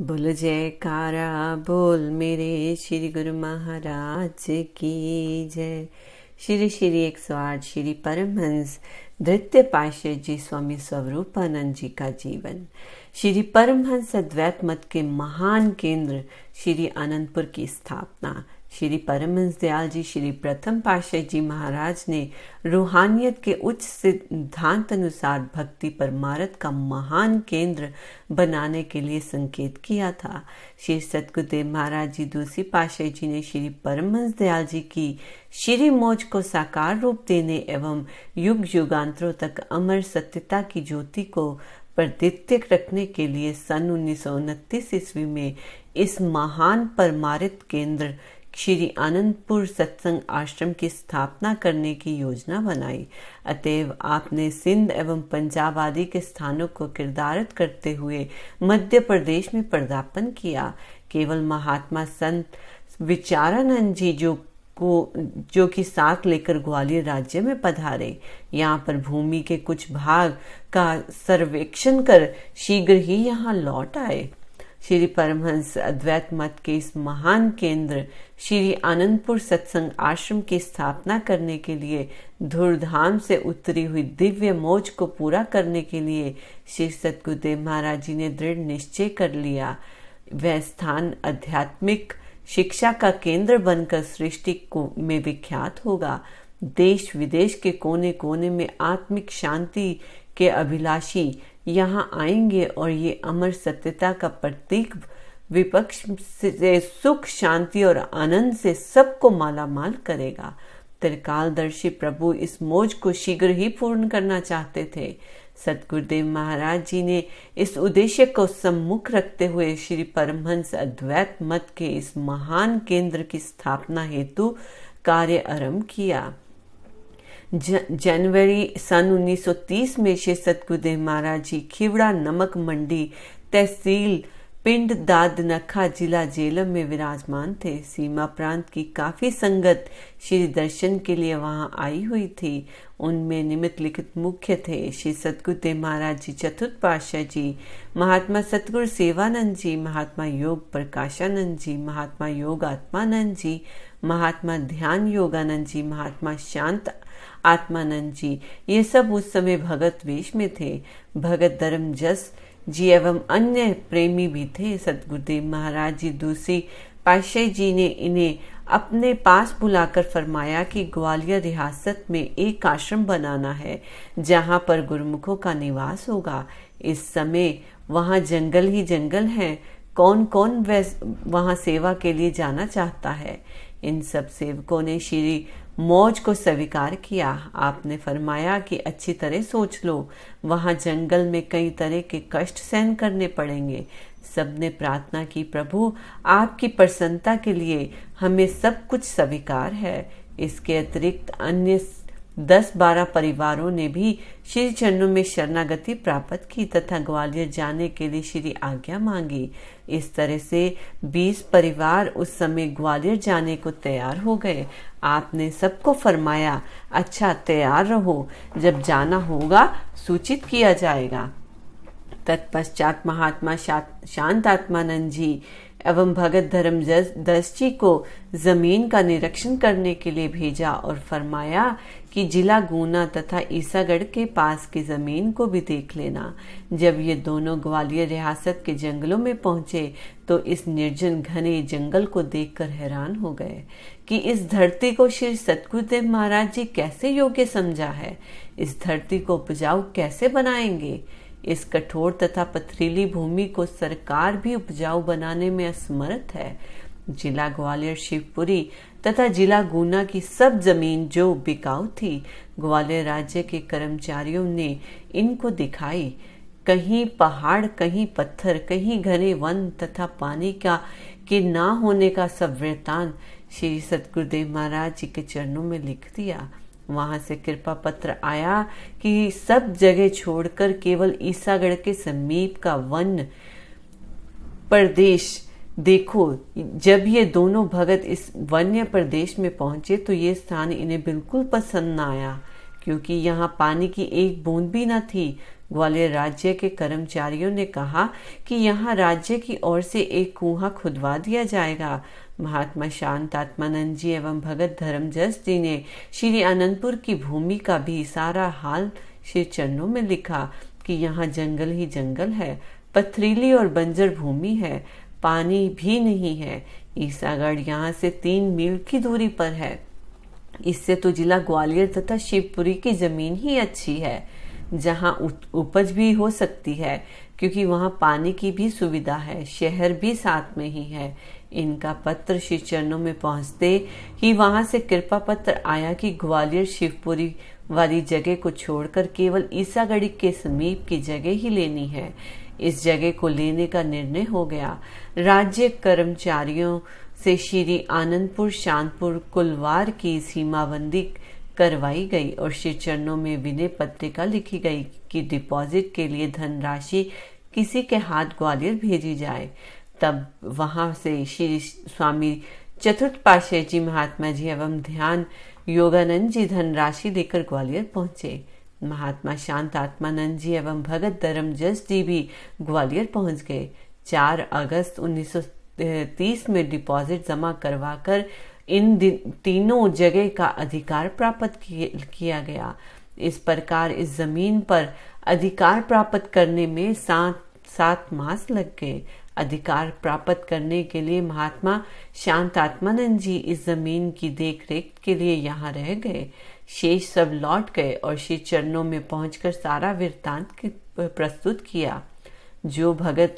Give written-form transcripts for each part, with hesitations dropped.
बोल जयकारा बोल मेरे श्री गुरु महाराज की जय। श्री श्री 108 श्री परमहंस धृत्य पाशाह जी स्वामी स्वरूपानंद जी का जीवन। श्री परमहंस अद्वैत मत के महान केंद्र श्री आनंदपुर की स्थापना। श्री परमहंस दयाल जी श्री प्रथम पाशाह जी महाराज ने रूहानियत के उच्च सिद्धांत अनुसार भक्ति परमार्थ का महान केंद्र बनाने के लिए संकेत किया था। श्री सतगुरुदेव महाराज जी दूसरी पाशाह जी ने श्री परमहंस दयाल जी की श्री मौज को साकार रूप देने एवं युग युगांतरों तक अमर सत्यता की ज्योति को प्रदीप्त रखने के लिए सन 1929 ईस्वी में इस महान परमार्थ केंद्र श्री आनंदपुर सत्संग आश्रम की स्थापना करने की योजना बनाई। अतएव आपने सिंध एवं पंजाब आदि के स्थानों को किरदारत करते हुए मध्य प्रदेश में पदार्पण किया। केवल महात्मा संत विचारानंद जी जो कि साथ लेकर ग्वालियर राज्य में पधारे, यहाँ पर भूमि के कुछ भाग का सर्वेक्षण कर शीघ्र ही यहाँ लौट आए। श्री परमहंस अद्वैत मत के इस महान केंद्र श्री आनंदपुर सत्संग आश्रम की स्थापना करने के लिए धूमधाम से उतरी हुई दिव्य मौज को पूरा करने के लिए श्री सतगुरुदेव महाराज जी ने दृढ़ निश्चय कर लिया। वह स्थान आध्यात्मिक शिक्षा का केंद्र बनकर सृष्टि में विख्यात होगा। देश विदेश के कोने कोने में आत्मिक शांति के अभिलाषी यहाँ आएंगे और ये अमर सत्यता का प्रतीक विपक्ष से सुख शांति और आनंद से सबको मालामाल करेगा। त्रिकालदर्शी प्रभु इस मौज को शीघ्र ही पूर्ण करना चाहते थे। सतगुरुदेव महाराज जी ने इस उद्देश्य को सम्मुख रखते हुए श्री परमहंस अद्वैत मत के इस महान केंद्र की स्थापना हेतु कार्य आरंभ किया। जनवरी सन 1930 में श्री सतगुरुदेव महाराज जी खिवड़ा नमक मंडी तहसील पिंड दादनखा जिला जेलम में विराजमान थे। सीमा प्रांत की काफी संगत श्री दर्शन के लिए वहां आई हुई थी। उनमें निमित्त लिखित मुख्य थे श्री सतगुरुदेव महाराज जी चतुर्थ पातशाह जी, महात्मा सतगुरु सेवानंद जी, महात्मा योग प्रकाशानंद जी, महात्मा योग आत्मानंद जी, महात्मा ध्यान योगानंद जी, महात्मा शांत आत्मानंद जी। ये सब उस समय भगत वेश में थे। भगत धर्मजस जी एवं अन्य प्रेमी भी थे। सतगुरुदेव महाराज जी दूसरी पातशाह जी ने इन्हें अपने पास बुलाकर फरमाया कि ग्वालियर रियासत में एक आश्रम बनाना है जहां पर गुरुमुखों का निवास होगा। इस समय वहां जंगल ही जंगल है। कौन कौन वहां सेवा के लिए जाना चाहता है। इन सब सेवकों ने श्री मौज को स्वीकार किया। आपने फरमाया कि अच्छी तरह सोच लो, वहां जंगल में कई तरह के कष्ट सहन करने पड़ेंगे। सबने प्रार्थना की, प्रभु आपकी प्रसन्नता के लिए हमें सब कुछ स्वीकार है। इसके अतिरिक्त अन्य 10-12 परिवारों ने भी श्री चरणों में शरणागति प्राप्त की तथा ग्वालियर जाने के लिए श्री आज्ञा मांगी। इस तरह से 20 परिवार उस समय ग्वालियर जाने को तैयार हो गए। आपने सबको फरमाया, अच्छा तैयार रहो, जब जाना होगा सूचित किया जाएगा। तत्पश्चात महात्मा शांत आत्मानंद जी एवं भगत धर्मजस जी को जमीन का निरीक्षण करने के लिए भेजा और फरमाया कि जिला गुना तथा ईसागढ़ के पास की जमीन को भी देख लेना। जब ये दोनों ग्वालियर रियासत के जंगलों में पहुंचे तो इस निर्जन घने जंगल को देखकर हैरान हो गए कि इस धरती को श्री सतगुरुदेव महाराज जी कैसे योग्य समझा है। इस धरती को उपजाऊ कैसे बनाएंगे। इस कठोर तथा पथरीली भूमि को सरकार भी उपजाऊ बनाने में असमर्थ है। जिला ग्वालियर शिवपुरी तथा जिला गुना की सब जमीन जो बिकाऊ थी, ग्वालियर राज्य के कर्मचारियों ने इनको दिखाई। कहीं पहाड़, कहीं पत्थर, कहीं घने वन तथा पानी के ना होने का सब वृतांत श्री सतगुरुदेव महाराज जी के चरणों में लिख दिया। वहां से कृपा पत्र आया कि सब जगह छोड़कर केवल ईसागढ़ के समीप का वन प्रदेश देखो। जब ये दोनों भगत इस वन्य प्रदेश में पहुंचे तो ये स्थान इन्हें बिल्कुल पसंद न आया, क्योंकि यहाँ पानी की एक बूंद भी न थी। ग्वालियर राज्य के कर्मचारियों ने कहा कि यहाँ राज्य की ओर से एक कुआं खुदवा दिया जाएगा। महात्मा शांत आत्मानंद जी एवं भगत धर्मजस जी ने श्री आनंदपुर की भूमि का भी सारा हाल श्री चरणों में लिखा कि यहाँ जंगल ही जंगल है, पथरीली और बंजर भूमि है, पानी भी नहीं है। ईसागढ़ यहाँ से 3 मील की दूरी पर है। इससे तो जिला ग्वालियर तथा शिवपुरी की जमीन ही अच्छी है, जहाँ उपज भी हो सकती है, क्योंकि वहाँ पानी की भी सुविधा है, शहर भी साथ में ही है। इनका पत्र श्री चरणों में पहुंचते ही वहां से कृपा पत्र आया कि ग्वालियर शिवपुरी वाली जगह को छोड़कर केवल ईसागढ़ी के समीप की जगह ही लेनी है। इस जगह को लेने का निर्णय हो गया। राज्य कर्मचारियों से श्री आनंदपुर शांतपुर कुलवार की सीमाबंदी करवाई गई और श्री चरणों में विनय पत्रिका लिखी गई कि डिपॉजिट के लिए धनराशि किसी के हाथ ग्वालियर भेजी जाए। तब वहां से श्री स्वामी चतुर्थ पातशाही जी महात्मा जी एवं ध्यान योगानंद जी धनराशि लेकर ग्वालियर पहुंचे। महात्मा शांत आत्मानंद जी एवं भगत धर्मजस जी भी ग्वालियर पहुंच गए। 4 अगस्त 1930 में डिपॉजिट जमा करवाकर इन तीनों जगह का अधिकार प्राप्त किया गया। इस प्रकार इस जमीन पर अधिकार प्राप्त करने में 7 मास लग गए। अधिकार प्राप्त करने के लिए महात्मा शांत आत्मानंद जी इस जमीन की देखरेख के लिए यहाँ रह गए। शेष सब लौट गए और श्री चरणों में पहुंचकर सारा वृत्तांत प्रस्तुत किया। जो भगत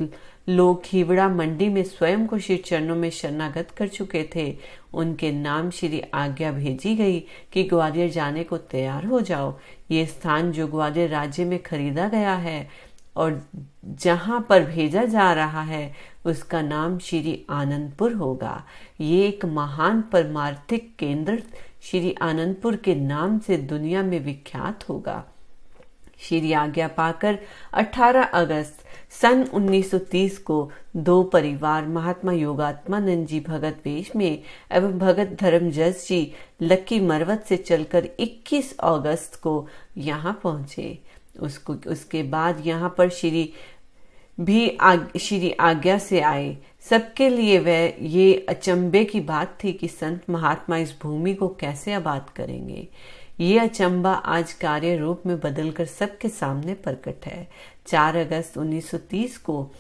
लोग खीवड़ा मंडी में स्वयं को श्री चरणों में शरणागत कर चुके थे, उनके नाम श्री आज्ञा भेजी गई कि ग्वालियर जाने को तैयार हो जाओ। ये स्थान जो ग्वालियर राज्य में खरीदा गया है और जहां पर भेजा जा रहा है, उसका नाम श्री आनंदपुर होगा। ये एक महान परमार्थिक केंद्र श्री आनंदपुर के नाम से दुनिया में विख्यात होगा। श्री आज्ञा पाकर 18 अगस्त सन 1930 को 2 परिवार महात्मा योगात्मानंद जी भगत वेश में एवं भगत धर्मजस जी लक्की मरवत से चलकर 21 अगस्त को यहाँ पहुंचे। उसके बाद यहाँ पर श्री आज्ञा से आए। सबके लिए वह ये अचंभे की बात थी कि संत महात्मा इस भूमि को कैसे आबाद करेंगे। ये अचंबा आज कार्य रूप में बदलकर सबके सामने प्रकट है। 4 अगस्त 1930 को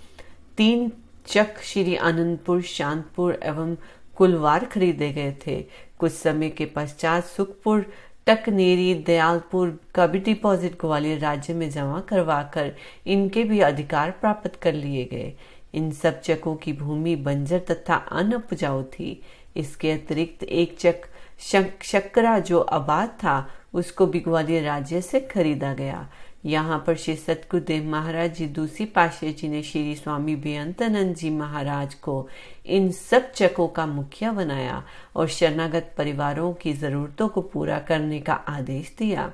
3 चक श्री आनंदपुर शांतपुर एवं कुलवार खरीदे गए थे। कुछ समय के पश्चात सुखपुर टकनेरी दयालपुर का भी डिपॉजिट ग्वालियर राज्य में जमा करवाकर इनके भी अधिकार प्राप्त कर लिए गए। इन सब चकों की भूमि बंजर तथा अनउपजाऊ थी। इसके अतिरिक्त एक चक शक्करा जो आबाद था, उसको भी ग्वालियर राज्य से खरीदा गया। यहाँ पर श्री सतगुरुदेव महाराज जी दूसरी पातशाही जी ने श्री स्वामी बेअंतानंद जी महाराज को इन सब चकों का मुखिया बनाया और शरणागत परिवारों की जरूरतों को पूरा करने का आदेश दिया।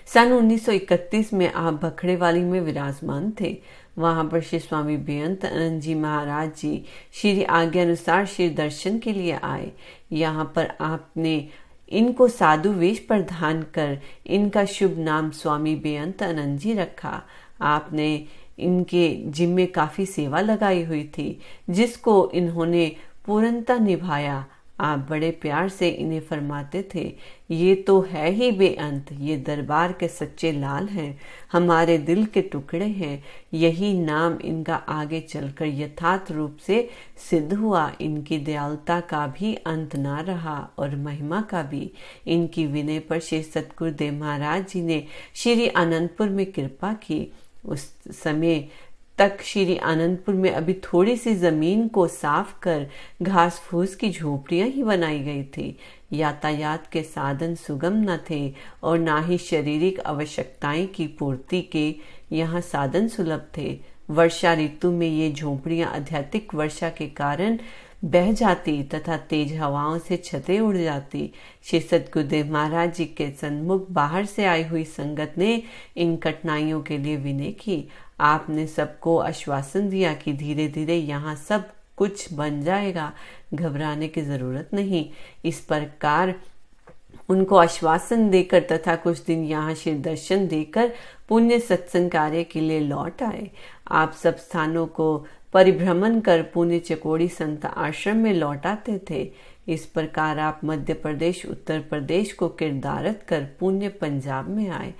सन 1931 में आप बखड़ेवाली में विराजमान थे। वहां पर श्री स्वामी बेअंतानंद जी महाराज जी श्री आज्ञा अनुसार श्री दर्शन के लिए आए। यहाँ पर आपने इनको साधु वेश प्रदान कर इनका शुभ नाम स्वामी बेअंतानंद जी रखा। आपने इनके जिम्मे काफी सेवा लगाई हुई थी, जिसको इन्होंने पूर्णतः निभाया। आप बड़े प्यार से इन्हें फरमाते थे, ये तो है ही बेअंत, ये दरबार के सच्चे लाल हैं, हमारे दिल के टुकड़े हैं। यही नाम इनका आगे चलकर यथार्थ रूप से सिद्ध हुआ। इनकी दयालुता का भी अंत ना रहा और महिमा का भी। इनकी विनय पर श्री सतगुरुदेव महाराज जी ने श्री आनंदपुर में कृपा की। उस समय तक श्री आनंदपुर में अभी थोड़ी सी जमीन को साफ कर घास फूस की झोपड़ियां ही बनाई गई थी। यातायात के साधन सुगम न थे और ना ही शारीरिक आवश्यकताएं की पूर्ति के यहाँ साधन सुलभ थे। वर्षा ऋतु में ये झोपड़ियां अत्यधिक वर्षा के कारण बह जाती तथा तेज हवाओं से छतें उड़ जाती। श्री सतगुरुदेव महाराज जी के सन्मुख बाहर से आई हुई संगत ने इन कठिनाइयों के लिए विनय की। आपने सबको आश्वासन दिया कि धीरे धीरे यहाँ सब कुछ बन जाएगा, घबराने की जरूरत नहीं। इस प्रकार उनको आश्वासन देकर तथा कुछ दिन यहाँ श्री दर्शन देकर पुण्य सत्संग कार्य के लिए लौट आए। आप सब स्थानों को परिभ्रमण कर पुण्य चकोड़ी संत आश्रम में लौट आते थे। इस प्रकार आप मध्य प्रदेश, उत्तर प्रदेश को किरदारत कर पुण्य पंजाब में आए।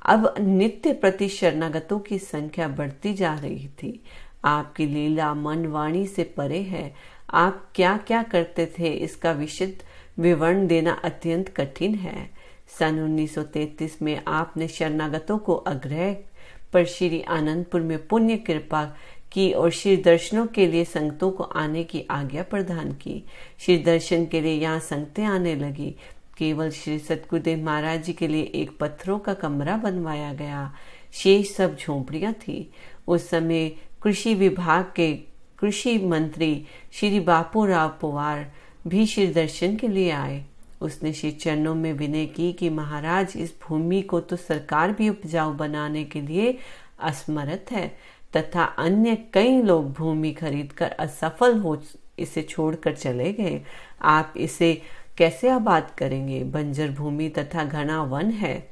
अब नित्य प्रति शरणागतों की संख्या बढ़ती जा रही थी। आपकी लीला मन वाणी से परे है। आप क्या क्या करते थे इसका विशद विवरण देना अत्यंत कठिन है। सन 1933 में आपने शरणागतों को आग्रह पर श्री आनंदपुर में पुण्य कृपा की और श्री दर्शनों के लिए संगतों को आने की आज्ञा प्रदान की। श्री दर्शन के लिए यहाँ संगतें आने लगी। केवल श्री सतगुरुदेव महाराज जी के लिए एक पत्थरों का कमरा बनवाया गया, शेष सब झोंपड़ियां थी। उस समय कृषि विभाग के कृषि मंत्री श्री बापू राव पवार भी श्री दर्शन के लिए आए। उसने श्री चरणों में विनय की कि महाराज, इस भूमि को तो सरकार भी उपजाऊ बनाने के लिए असमर्थ है तथा अन्य कई लोग भूमि खरीदकर असफल हो इसे छोड़कर चले गए। आप इसे कैसे आबाद करेंगे? बंजर भूमि तथा घना वन है।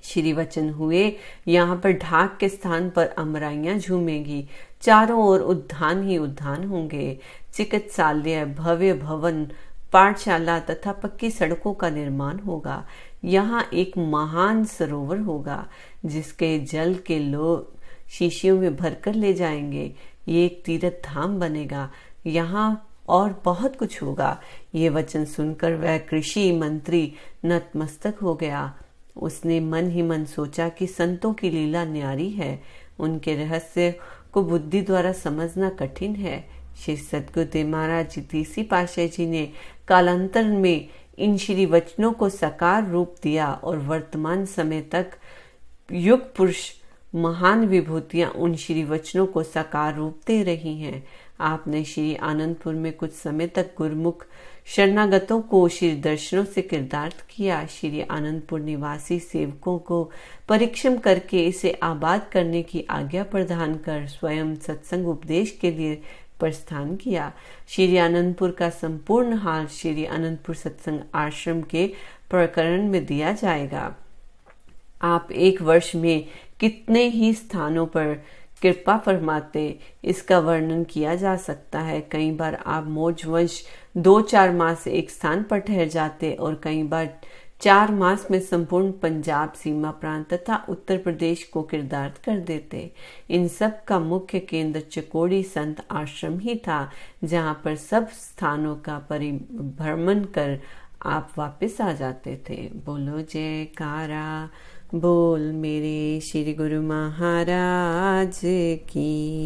श्री वचन हुए, यहाँ पर ढाक के स्थान पर अमराइयां झूमेंगी, चारों ओर उद्यान ही उद्यान होंगे। चिकित्सालय, भव्य भवन, पाठशाला तथा पक्की सड़कों का निर्माण होगा। यहाँ एक महान सरोवर होगा जिसके जल के लोग शीशियों में भरकर ले जाएंगे। ये एक तीर्थ धाम बनेगा। यहाँ और बहुत कुछ होगा। ये वचन सुनकर वह कृषि मंत्री नतमस्तक हो गया। उसने मन ही मन सोचा कि संतों की लीला न्यारी है, उनके रहस्य को बुद्धि द्वारा समझना कठिन है। श्री सतगुरुदेव महाराज जी तीसरी पातशाही जी ने कालांतर में इन श्री वचनों को साकार रूप दिया और वर्तमान समय तक युग पुरुष महान विभूतियां उन श्री वचनों को साकार रूप दे रही हैं। आपने श्री आनंदपुर में कुछ समय तक गुरुमुख शरणागतों को श्री दर्शनों से किरदार्थ किया। श्री आनंदपुर निवासी सेवकों को परिश्रम करके इसे आबाद करने की आज्ञा प्रदान कर स्वयं सत्संग उपदेश के लिए प्रस्थान किया। श्री आनंदपुर का संपूर्ण हाल श्री आनंदपुर सत्संग आश्रम के प्रकरण में दिया जाएगा। आप एक वर्ष में कितने ही स्थानों पर कृपा फरमाते, इसका वर्णन किया जा सकता है। कई बार आप मौजवश 2-4 मास एक स्थान पर ठहर जाते और कई बार 4 मास में संपूर्ण पंजाब, सीमा प्रांत तथा उत्तर प्रदेश को किरदार्थ कर देते। इन सब का मुख्य केंद्र चकोड़ी संत आश्रम ही था, जहाँ पर सब स्थानों का परिभ्रमण कर आप वापस आ जाते थे। बोलो जयकारा, बोल मेरे श्री गुरु महाराज की।